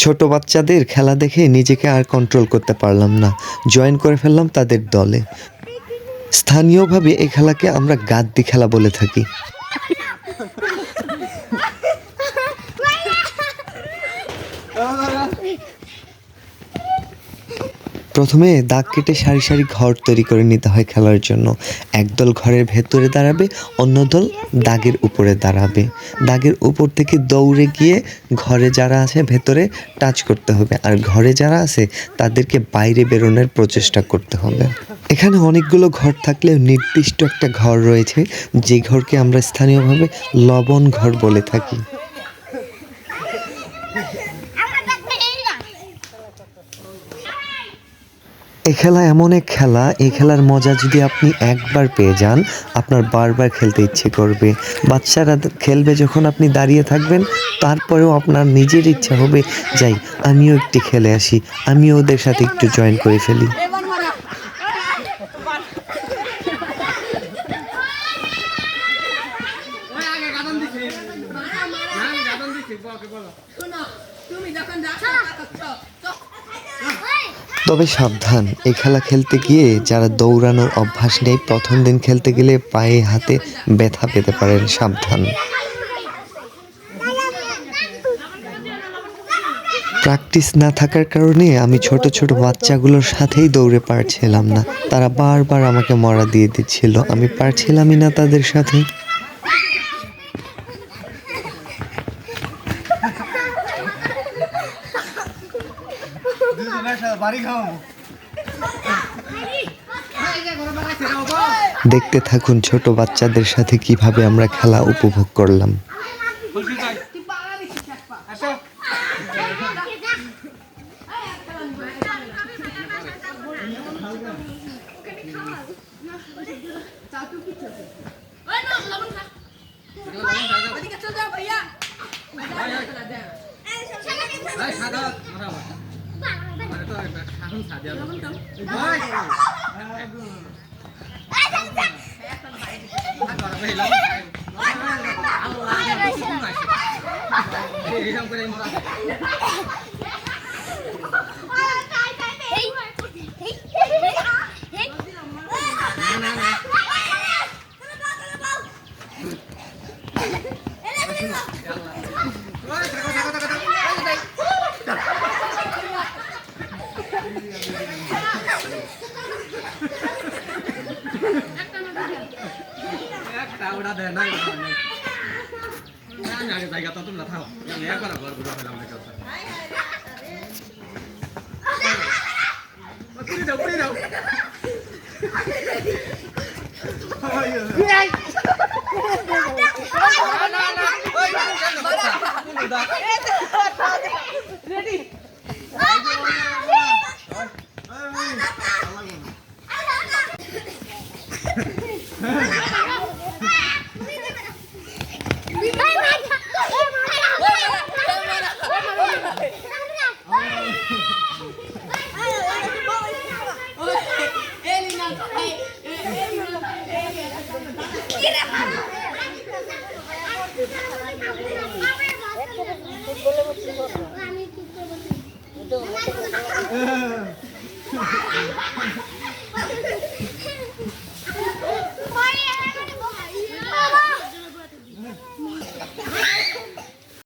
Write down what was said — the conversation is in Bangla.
ছোট বাচ্চাদের খেলা দেখে নিজেকে আর কন্ট্রোল করতে পারলাম না, জয়েন করে ফেললাম তাদের দলে। স্থানীয়ভাবে এই খেলাকে আমরা গাদ্দি খেলা বলে থাকি। প্রথমে দাগ কেটে সারি সারি ঘর তৈরি করে নিতে হয় খেলার জন্য। একদল ঘরের ভেতরে দাঁড়াবে, অন্য দল দাগের উপরে দাঁড়াবে। দাগের উপর থেকে দৌড়ে গিয়ে ঘরে যারা আছে ভেতরে টাচ করতে হবে, আর ঘরে যারা আছে তাদেরকে বাইরে বেরোনোর প্রচেষ্টা করতে হবে। এখানে অনেকগুলো ঘর থাকলেও নির্দিষ্ট একটা ঘর রয়েছে, যে ঘরকে আমরা স্থানীয়ভাবে লবণ ঘর বলে থাকি। এই খেলা এমন এক খেলা, এই খেলার মজা যদি আপনি একবার পেয়ে যান আপনার বারবার খেলতে ইচ্ছে করবে। বাচ্চারা খেলবে যখন আপনি দাঁড়িয়ে থাকবেন, তারপরেও আপনার নিজের ইচ্ছা হবে যাই আমিও একটু খেলে আসি, আমিও ওদের সাথে একটু জয়েন করে ফেলি। তবে সাবধান, এই খেলা খেলতে গিয়ে যারা দৌড়ানোর অভ্যাস নেই প্রথম দিন খেলতে গেলে পায়ে হাতে ব্যথা পেতে পারেন, সাবধান। প্র্যাকটিস না থাকার কারণে আমি ছোট ছোট বাচ্চাগুলোর সাথেই দৌড়ে পারছিলাম না, তারা বারবার আমাকে মরা দিয়ে দিচ্ছিল, আমি পারছিলামই না তাদের সাথে। দেখতে থাকুন ছোট বাচ্চাদের সাথে কিভাবে আমরা খেলা উপভোগ করলাম।